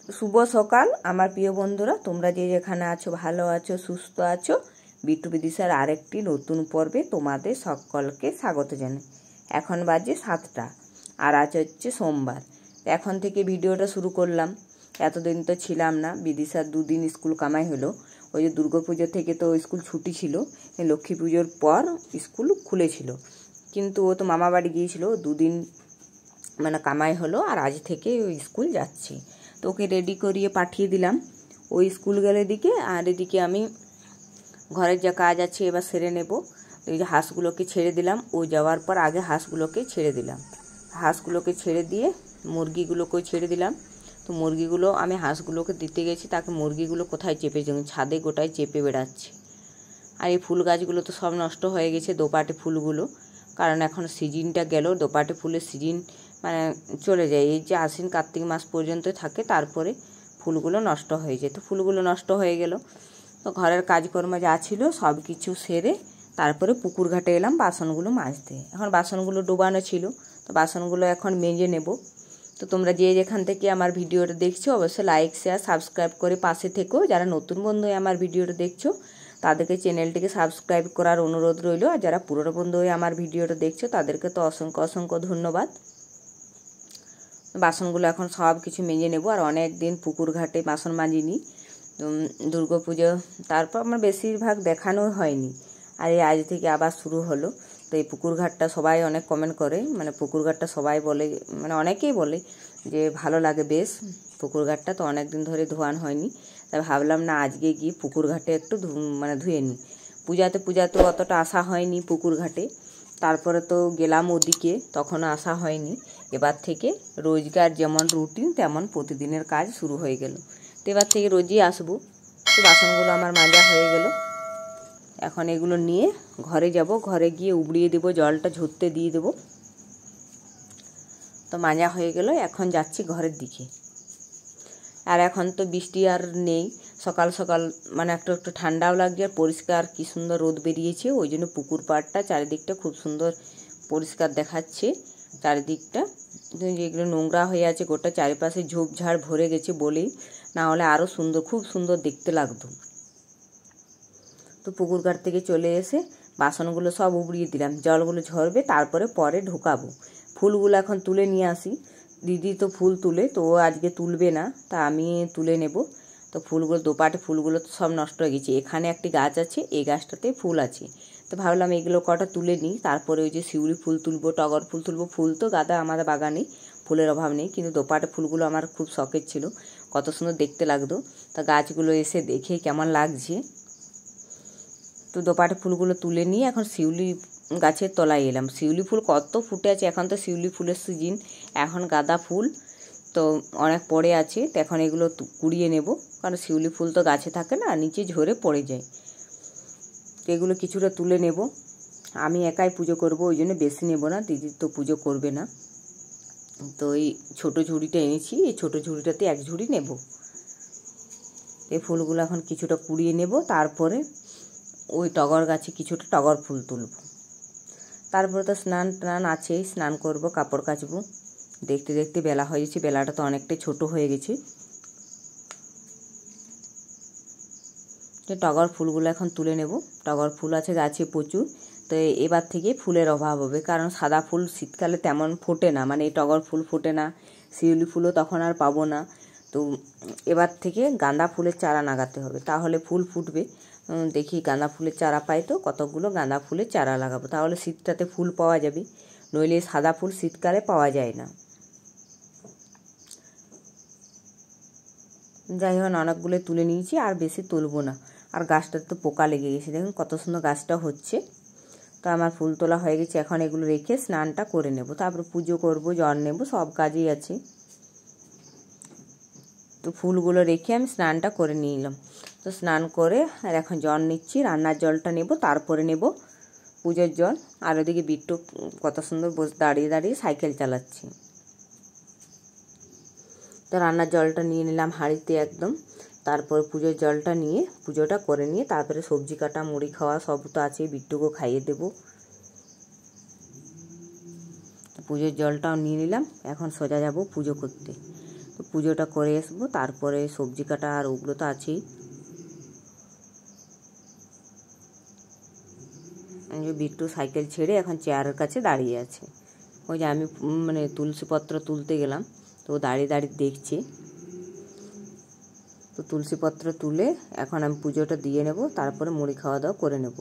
শুভ সকাল আমার প্রিয় বন্ধুরা, তোমরা যে যেখানে আছো ভালো আছো সুস্থ আছো। বিট্টু বিদিশার আরেকটি নতুন পর্বে তোমাদের সকলকে স্বাগত জানাই। এখন বাজে 7টা আর আজ হচ্ছে সোমবার। এখন থেকে ভিডিওটা শুরু করলাম। এতদিন তো ছিলাম না, বিদিশার 2 দিন স্কুল কামাই হলো। ওই যে দুর্গাপুজো থেকে তো স্কুল ছুটি ছিল, লক্ষ্মী পুজোর পর স্কুল খুলেছিল, কিন্তু ও তো মামা বাড়ি গিয়েছিল। 2 দিন মানে কামাই হলো আর আজ থেকে ওই স্কুল যাচ্ছে। তো ওকে রেডি করিয়ে পাঠিয়ে দিলাম, ওই স্কুল গেলে দিকে, আর এদিকে আমি ঘরের যা কাজ আছে এবার সেরে নেব। এই যে হাঁসগুলোকে ছেড়ে দিলাম, ও যাওয়ার পর আগে হাঁসগুলোকে ছেড়ে দিলাম। হাঁসগুলোকে ছেড়ে দিয়ে মুরগিগুলোকেও ছেড়ে দিলাম। তো মুরগিগুলো আমি হাঁসগুলোকে দিতে গেছি, তাকে মুরগিগুলো কোথায় চেপে ছাদে গোটায় চেপে বেড়াচ্ছে। আর এই ফুল গাছগুলো তো সব নষ্ট হয়ে গেছে, দোপাটে ফুলগুলো, কারণ এখন সিজনটা গেল, দোপাটে ফুলের সিজন মানে চলে যায়। এই যে আশ্বিন কার্তিক মাস পর্যন্ত থাকে, তারপরে ফুলগুলো নষ্ট হয়ে যায়। তো ফুলগুলো নষ্ট হয়ে গেল। তো ঘরের কাজকর্ম যা ছিল সব কিছু সেরে তারপরে পুকুর ঘাটে এলাম বাসনগুলো মাজতে। এখন বাসনগুলো ডোবানো ছিল, তো বাসনগুলো এখন মেজে নেব। তো তোমরা যে যেখান থেকে আমার ভিডিওটা দেখছো অবশ্যই লাইক শেয়ার সাবস্ক্রাইব করে পাশে থেকো। যারা নতুন বন্ধু হয়ে আমার ভিডিওটা দেখছো তাদেরকে চ্যানেলটিকে সাবস্ক্রাইব করার অনুরোধ রইল, আর যারা পুরনো বন্ধু হয়ে আমার ভিডিওটা দেখছো তাদেরকে তো অসংখ্য অসংখ্য ধন্যবাদ। বাসনগুলো এখন সব কিছু মেজে নেব। আর অনেক দিন পুকুর ঘাটে বাসন মাজিনি, দুর্গাপুজো তারপর আমার বেশিরভাগ দেখানো হয়নি, আর এই আজ থেকে আবার শুরু হলো। তো এই পুকুর ঘাটটা সবাই অনেক কমেন্ট করে, মানে পুকুর ঘাটটা সবাই বলে, মানে অনেকেই বলে যে ভালো লাগে বেশ পুকুর ঘাটটা। তো অনেক দিন ধরে ধোয়ান হয়নি, তাই ভাবলাম না আজকে গিয়ে পুকুর ঘাটে একটু মানে ধুয়ে নিই। পূজাতে অতটা আসা হয়নি পুকুর ঘাটে, তারপরে তো গেলাম ওদিকে, তখনও আসা হয়নি। এবার থেকে রোজগার যেমন রুটিন তেমন প্রতিদিনের কাজ শুরু হয়ে গেল। তো এবার থেকে রোজই আসবো। তো বাসনগুলো আমার মাজা হয়ে গেল, এখন এগুলো নিয়ে ঘরে যাব, ঘরে গিয়ে উবড়িয়ে দেবো, জলটা ঝরতে দিয়ে দেবো। তো মাজা হয়ে গেল, এখন যাচ্ছি ঘরের দিকে। আর এখন তো বৃষ্টি আর নেই, সকাল সকাল মানে একটু একটু ঠান্ডাও লাগছে, আর পরিষ্কার কি সুন্দর রোদ বেরিয়েছে, ওই জন্য পুকুর পাড়টা চারিদিকটা খুব সুন্দর পরিষ্কার দেখাচ্ছে। চারিদিকটা যেগুলো নোংরা হয়ে আছে গোটা চারিপাশে ঝোপঝাড় ভরে গেছে বলেই, না হলে আরও সুন্দর, খুব সুন্দর দেখতে লাগতো। তো পুকুর ঘাট থেকে চলে এসে বাসনগুলো সব উবড়িয়ে দিলাম, জলগুলো ঝরবে পরে ঢোকাবো। ফুলগুলো এখন তুলে নিয়ে আসি। দিদি তো ফুল তুলে, তো ও আজকে তুলবে না, তা আমি তুলে নেব। তো ফুলগুলো দোপাটে ফুলগুলো তো সব নষ্ট হয়ে গেছে। এখানে একটি গাছ আছে, এই গাছটাতে ফুল আছে, তো ভাবলাম এগুলো কটা তুলে নিই, তারপরে ওই যে শিউলি ফুল তুলবো, টগর ফুল তুলবো। ফুল তো গাদা আমাদের বাগানে, ফুলের অভাব নেই, কিন্তু দোপাটে ফুলগুলো আমার খুব শখের ছিল, কত সুন্দর দেখতে লাগতো। তা গাছগুলো এসে দেখে কেমন লাগছে। তো দোপাটে ফুলগুলো তুলে নিয়ে এখন শিউলি গাছের তলায় এলাম। শিউলি ফুল কত ফুটে আছে, এখন তো শিউলি ফুলের সিজন, এখন গাঁদা ফুল তো অনেক পড়ে আছে। তো এখন এগুলো কুড়িয়ে নেব, কারণ শিউলি ফুল তো গাছে থাকে না, নিচে ঝরে পড়ে যায়। তো এগুলো কিছুটা তুলে নেব, আমি একাই পুজো করব, ওই জন্য বেশি নেব না, দিদি তো পুজো করবে না। তো এই ছোটো ঝুড়িটা এনেছি, এই ছোটো ঝুড়িটাতে 1 ঝুড়ি নেব। এই ফুলগুলো এখন কিছুটা কুড়িয়ে নেব, তারপরে ওই টগর গাছে কিছুটা টগর ফুল তুলব। তারপরে তো স্নান আছেই, স্নান করব, কাপড় কাচবো। দেখতে দেখতে বেলা হয়ে গেছে, বেলাটা তো অনেকটাই ছোট হয়ে গেছে। তো টগর ফুলগুলো এখন তুলে নেব। টগর ফুল আছে গাছে প্রচুর, তো এবার থেকে ফুলের অভাব হবে, কারণ সাদা ফুল শীতকালে তেমন ফোটে না, মানে এই টগর ফুল ফোটে না, শিউলি ফুলও তখন আর পাবো না। তো এবার থেকে গাঁদা ফুলের চারা লাগাতে হবে, তাহলে ফুল ফুটবে। দেখি গাঁদা ফুলের চারা পাই তো কতগুলো গাঁদা ফুলের চারা লাগাবো, তাহলে শীতটাতে ফুল পাওয়া যাবে, নইলে সাদা ফুল শীতকালে পাওয়া যায় না। যাই হোক অনেকগুলো তুলে নিয়েছি, আর বেশি তুলবো না। আর গাছটাতে তো পোকা লেগে গেছে, দেখুন কত সুন্দর গাছটা হচ্ছে। তো আমার ফুল তোলা হয়ে গেছে, এখন এগুলো রেখে স্নানটা করে নেব, তারপরে পুজো করব, জল নেব, সব কাজই আছে। তো ফুলগুলো রেখে আমি স্নানটা করে নিলাম। তো স্নান করে আর এখন জল নিচ্ছি, রান্নার জলটা নেব, তারপরে নেব পুজোর জল। আর ওদিকে বিট্টু কত সুন্দর দাঁড়িয়ে দাঁড়িয়ে সাইকেল চালাচ্ছি। তো রান্নার জলটা নিয়ে নিলাম হাঁড়িতে একদম, তারপর পুজোর জলটা নিয়ে পুজোটা করে নিয়ে তারপরে সবজি কাটা, মুড়ি খাওয়া সব তো আছে, বিট্টুকেও খাইয়ে দেব। পুজোর জলটাও নিয়ে নিলাম, এখন সোজা যাব পুজো করতে। তো পুজোটা করে আসবো, তারপরে সবজি কাটা আর ওগুলো তো আছেই। বিট্টু সাইকেল ছেড়ে এখন চেয়ারের কাছে দাঁড়িয়ে আছে। ওই যে আমি মানে তুলসীপত্র তুলতে গেলাম, তো দাঁড়িয়ে দাঁড়িয়ে দেখছে। তো তুলসীপত্র তুলে এখন আমি পুজোটা দিয়ে নেব, তারপরে মুড়ি খাওয়া দাওয়া করে নেব।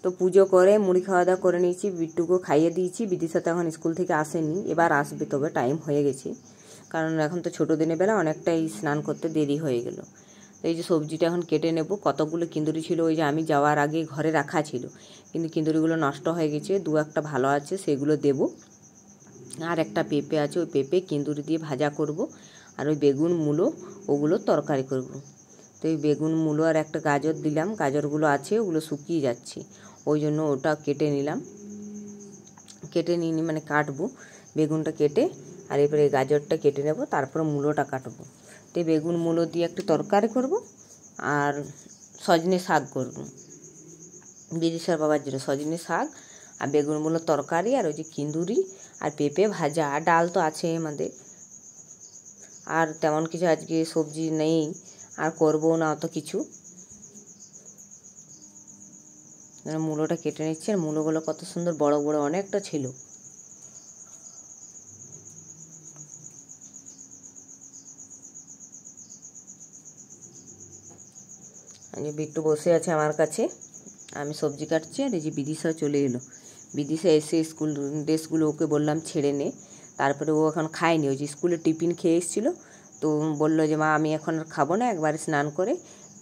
তো পুজো করে মুড়ি খাওয়া দাওয়া করে নিয়েছি, বিট্টুকে খাইয়ে দিয়েছি। বিদিশা তো এখন স্কুল থেকে আসেনি, এবার আসবে, তবে টাইম হয়ে গেছে, কারণ এখন তো ছোটো দিনের বেলা অনেকটাই স্নান করতে দেরি হয়ে গেল। তো এই যে সবজিটা এখন কেটে নেব। কতগুলো কিন্দুরি ছিল, ওই যে আমি যাওয়ার আগে ঘরে রাখা ছিল, কিন্তু কিন্দুরিগুলো নষ্ট হয়ে গেছে। দু একটা ভালো আছে, সেগুলো দেব। আর একটা পেঁপে আছে, ওই পেঁপে কিন্দুরি দিয়ে ভাজা করব। আর ওই বেগুন মূলো ওগুলো তরকারি করব। তো এই বেগুন মূলো আর একটা গাজর দিলাম, গাজরগুলো আছে ওগুলো শুকিয়ে যাচ্ছে, ওই জন্য ওটা কেটে নিলাম। কেটে নিয়ে মানে কাটবো, বেগুনটা কেটে আর এবারে গাজরটা কেটে নেব, তারপরে মূলোটা কাটবো। তো বেগুন মূলো দিয়ে একটু তরকারি করব আর সজনে শাক করব বিদিশার বাবার জন্য। সজনে শাক আর বেগুন মূলো তরকারি, আর ওই যে কিন্দুরি আর পেঁপে ভাজা, আর ডাল তো আছে আমাদের। আর তেমন কিছু আজকে সবজি নেই, আর করবো না অত কিছু। মূলোটা কেটে নিচ্ছে, আর মূলোগুলো কত সুন্দর বড় বড় অনেকটা ছিল। বিট্টু বসে আছে আমার কাছে, আমি সবজি কাটছি, আর এই যে বিদিশা চলে এলো। বিদিশা এসে স্কুল ড্রেসগুলো ওকে বললাম ছেড়ে নে, তারপরে ও এখন খায়নি। ওই যে স্কুলে টিফিন খেয়ে এসেছিলো, তো বললো যে মা আমি এখন আর খাবো না, একবারে স্নান করে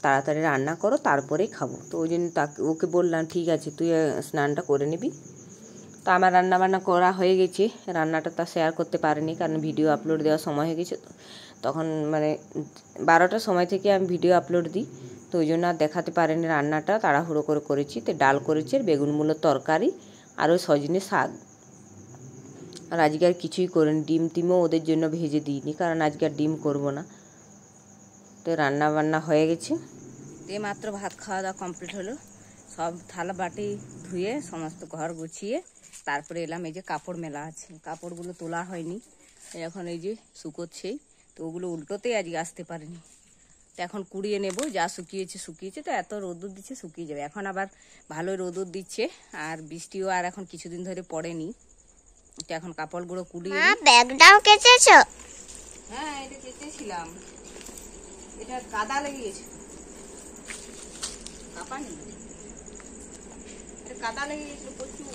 তাড়াতাড়ি রান্না করো তারপরেই খাবো। তো ওই জন্য ওকে বললাম ঠিক আছে তুই স্নানটা করে নিবি। তো আমার রান্নাবান্না করা হয়ে গেছে, রান্নাটা তা শেয়ার করতে পারিনি, কারণ ভিডিও আপলোড দেওয়ার সময় হয়ে গেছে। তখন মানে 12টার সময় থেকে আমি ভিডিও আপলোড দিই, তো ওই জন্য আর দেখাতে পারিনি। রান্নাটা তাড়াহুড়ো করে করেছি। তো ডাল করেছি, বেগুন মূলোর তরকারি, আর ওই সজনে শাক। আর আজকে আর কিছুই করিনি, ডিমও ওদের জন্য ভেজে দিইনি, কারণ আজকে আর ডিম করবো না। তো রান্না বান্না হয়ে গেছে। এই মাত্র ভাত খাওয়া দাওয়া কমপ্লিট হলো, সব থালা বাটি ধুয়ে সমস্ত ঘর গুছিয়ে তারপরে এলাম। এই যে কাপড় মেলা আছে, কাপড়গুলো তোলা হয়নি, এখন এই যে শুকোচ্ছেই, তো ওগুলো উল্টোতেই আজকে আসতে পারিনি। তো এখন কুড়িয়ে নেব, যা শুকিয়েছে। তো এত রোদুর দিচ্ছে, শুকিয়ে যাবে। এখন আবার ভালোই রোদুর দিচ্ছে, আর বৃষ্টিও আর এখন কিছুদিন ধরে পড়েনি। তো এখন কাপড়গুলো কুড়িয়ে ব্যাগটাও কেচেছো? হ্যাঁ, এটা কেচেছিলাম, এটা কাদা লেগে গেছে। কাপানি, এটা কাদা লেগে গেছিল প্রচুর।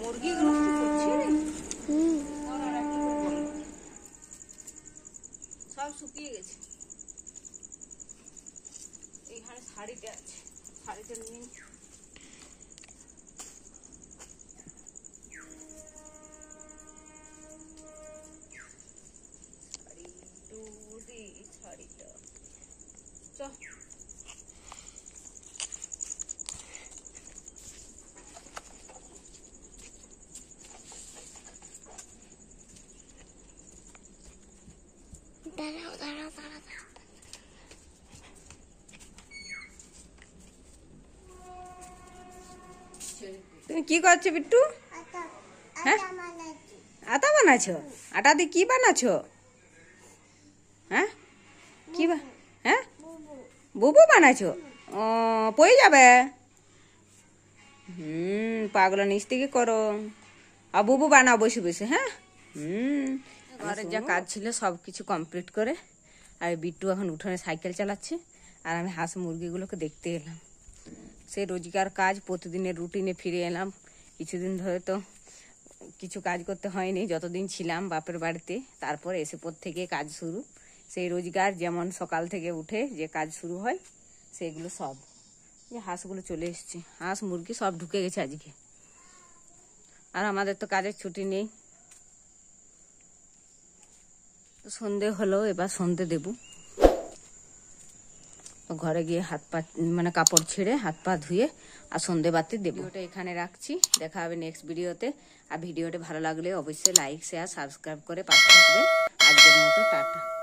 মুরগিগুলো কি করছে রে? সব শুকিয়ে গেছে। এইখানে শাড়িটা আছে, শাড়িটা নিয়ে শাড়িটা চ। তুমি কি করছো বিট্টু? হ্যাঁ, আটা বানাচ্ছ? আটা দিয়ে কি বানাচ্ছ? হ্যাঁ, কি হ্যাঁ, বুবু বানাচ্ছো? ও, পড়ে যাবে। পাগলা নিচ থেকে করো, আর বুবু বানাও বসে বসে। হ্যাঁ, ঘরের যা কাজ ছিল সব কিছু কমপ্লিট করে, আর বিট্টু এখন উঠোনে সাইকেল চালাচ্ছে, আর আমি হাঁস মুরগিগুলোকে দেখতে এলাম। সে রোজগার কাজ, প্রতিদিনের রুটিনে ফিরে এলাম। কিছুদিন ধরে তো কিছু কাজ করতে হয়নি, যতদিন ছিলাম বাপের বাড়িতে। তারপর এসে পর থেকে কাজ শুরু, সেই রোজগার। যেমন সকাল থেকে উঠে যে কাজ শুরু হয় সেগুলো সব। যে হাঁসগুলো চলে এসছে, হাঁস মুরগি সব ঢুকে গেছে আজকে। আর আমাদের তো কাজের ছুটি নেই। তো সন্ধে হলো, এবার সন্ধে দেব। তো ঘরে গিয়ে হাত পা মানে কাপড় ছেড়ে হাত পা ধুয়ে আর সন্ধে বাতি দেবো। ভিডিওটা এখানে রাখছি, দেখা হবে নেক্সট ভিডিওতে। আর ভিডিওটা ভালো লাগলে অবশ্যই লাইক শেয়ার সাবস্ক্রাইব করে পাশে থাকবেন। আজকের মতো টাটা।